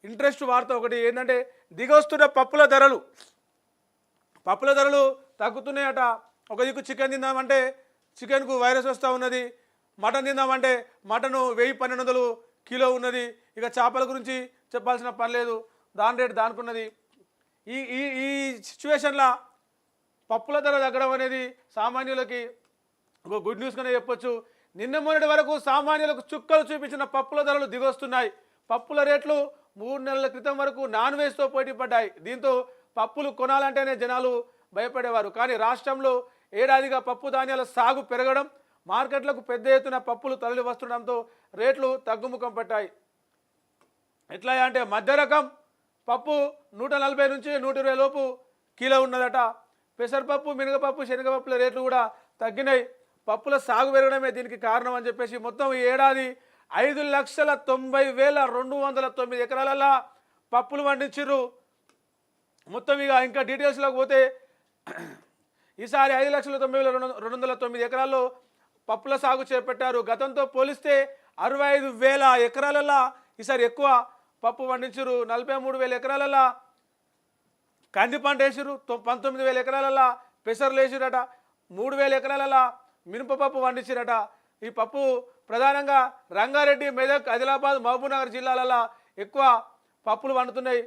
Interest వార్త ఒకటి ఏంటంటే దిగొస్తున్న పప్పుల ధరలు తగ్గుతున్నాయట. ఒక దిక్కు చికెన్ తిందామంటే చికెన్కు వైరస్ వస్తూ ఉన్నది, మటన్ తిందామంటే మటను 1000-1200 కిలో ఉన్నది. ఇక చేపల గురించి చెప్పాల్సిన పని లేదు, దాని రేటు దానుకున్నది. ఈ ఈ ఈ సిచ్యువేషన్లో పప్పుల ధర తగ్గడం అనేది సామాన్యులకి ఒక గుడ్ న్యూస్ కనే చెప్పొచ్చు. నిన్న మొన్నటి వరకు సామాన్యులకు చుక్కలు చూపించిన పప్పుల ధరలు దిగొస్తున్నాయి. పప్పుల రేట్లు 3 నెలల క్రితం వరకు నాన్ వెజ్తో పోటీ పడ్డాయి. దీంతో పప్పులు కొనాలంటేనే జనాలు భయపడేవారు. కానీ రాష్ట్రంలో ఏడాదిగా పప్పు ధాన్యాల సాగు పెరగడం, మార్కెట్లకు పెద్ద ఎత్తున పప్పులు తరలి వస్తుండడంతో రేట్లు తగ్గుముఖం పట్టాయి. ఎట్లా అంటే మధ్య రకం పప్పు 140 నుంచి 120 లోపు కిలో ఉన్నదట. పెసరపప్పు, మినగపప్పు, శనగపప్పుల రేట్లు కూడా తగ్గినాయి. పప్పుల సాగు పెరగడమే దీనికి కారణం అని చెప్పేసి మొత్తం ఈ ఏడాది 5,90,209 ఎకరాలలో పప్పులు పండించారు. మొత్తం ఇంకా డీటెయిల్స్లోకి పోతే ఈసారి 5,90,209 ఎకరాల్లో పప్పుల సాగు చేపట్టారు. గతంతో పోలిస్తే 65,000 ఎకరాలలో ఈసారి ఎక్కువ పప్పు పండించారు. 43,000 ఎకరాలలో కంది పంట వేసారు. 19,000 ఎకరాలలో పెసర్లు వేసారట. 3,000 ఎకరాలలో మినపపప్పు పండించారట. ఈ పప్పు ప్రధానంగా రంగారెడ్డి, మెదక్, ఆదిలాబాద్, మహబూబ్నగర్ జిల్లాలలో ఎక్కువ పప్పులు పండుతున్నాయి.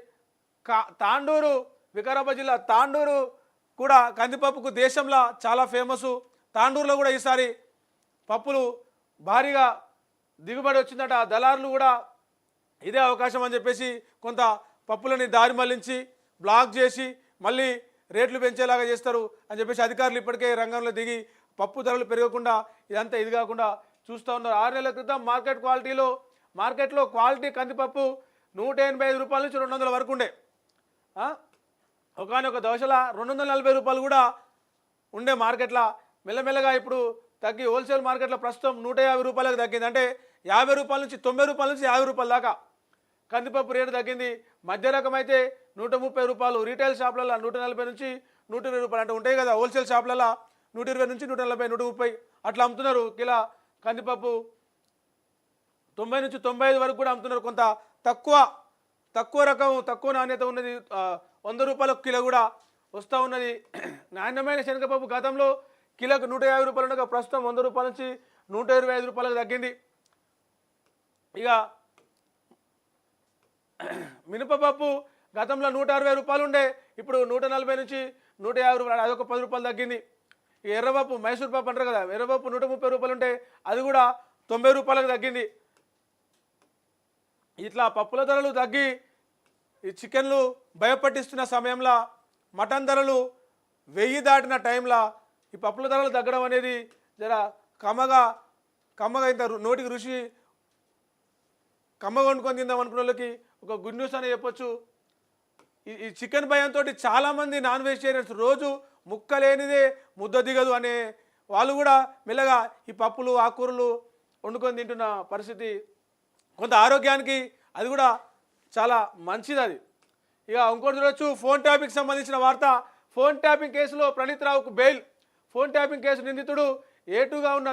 తాండూరు, వికారాబాద్ జిల్లా తాండూరు కూడా కందిపప్పుకు దేశంలో చాలా ఫేమస్. తాండూరులో కూడా ఈసారి పప్పులు భారీగా దిగుబడి వచ్చిందట. దళారులు కూడా ఇదే అవకాశం అని చెప్పేసి కొంత పప్పులని దారి మళ్లించి బ్లాక్ చేసి మళ్ళీ రేట్లు పెంచేలాగా చేస్తారు అని చెప్పేసి అధికారులు ఇప్పటికే రంగంలో దిగి పప్పు ధరలు పెరగకుండా ఇదంతా ఇది కాకుండా చూస్తూ ఉన్నారు. 6 నెలల క్రితం మార్కెట్లో క్వాలిటీ కందిపప్పు 185 రూపాయల నుంచి 200 వరకు ఉండే. ఒకనొక దశలో 240 రూపాయలు కూడా ఉండే మార్కెట్లో. మెల్లమెల్లగా ఇప్పుడు తగ్గి హోల్సేల్ మార్కెట్లో ప్రస్తుతం 150 రూపాయలకు తగ్గింది. అంటే 50 రూపాయల నుంచి 90 రూపాయల నుంచి 50 రూపాయల దాకా కందిపప్పు రేటు తగ్గింది. మధ్య రకం అయితే 130 రూపాయలు, రీటైల్ షాప్లలో 140 నుంచి 120 రూపాయలు అంటే ఉంటాయి కదా. హోల్సేల్ షాప్లలో 120 నుంచి 140, 130 అట్లా అమ్ముతున్నారు కిలో కందిపప్పు. 90 నుంచి 95 వరకు కూడా అమ్ముతున్నారు. కొంత తక్కువ రకం, తక్కువ నాణ్యత ఉన్నది 100 రూపాయలకు కిలో కూడా వస్తూ ఉన్నది. నాణ్యమైన శనగపప్పు గతంలో కిలోకు 150 రూపాయలు ఉండగా ప్రస్తుతం 100 రూపాయల నుంచి 125 రూపాయలకు తగ్గింది. ఇక మినపపప్పు గతంలో 160 రూపాయలు ఉండే, ఇప్పుడు 140 నుంచి 150 రూపాయలు, అదొక 10 రూపాయలు తగ్గింది. ఈ ఎర్రపప్పు, మైసూర్ పప్పు అంటారు కదా, ఎర్రపప్పు 130 రూపాయలు ఉంటే అది కూడా 90 రూపాయలకు తగ్గింది. ఇట్లా పప్పుల ధరలు తగ్గి ఈ చికెన్లు భయపట్టిస్తున్న సమయంలో, మటన్ ధరలు 1000 దాటిన టైంలో ఈ పప్పుల ధరలు తగ్గడం అనేది జర కమ్మగా ఇంత నోటికి రుచి కమ్మగా వండుకొని తిందాం అనుకున్న వాళ్ళకి ఒక గుడ్ న్యూస్ అని చెప్పొచ్చు. ఈ చికెన్ భయంతో చాలామంది నాన్ వెజిటేరియన్స్ రోజు ముక్క లేనిదే ముద్ద దిగదు అనే వాళ్ళు కూడా మెల్లగా ఈ పప్పులు, ఆకుకూరలు వండుకొని తింటున్న పరిస్థితి. కొంత ఆరోగ్యానికి అది కూడా చాలా మంచిది అది. ఇక ఇంకోటి చూడొచ్చు, ఫోన్ ట్యాపింగ్ సంబంధించిన వార్త. ఫోన్ ట్యాపింగ్ కేసులో ప్రణీత్ రావుకు బెయిల్. ఫోన్ ట్యాపింగ్ కేసు నిందితుడు ఏటుగా ఉన్న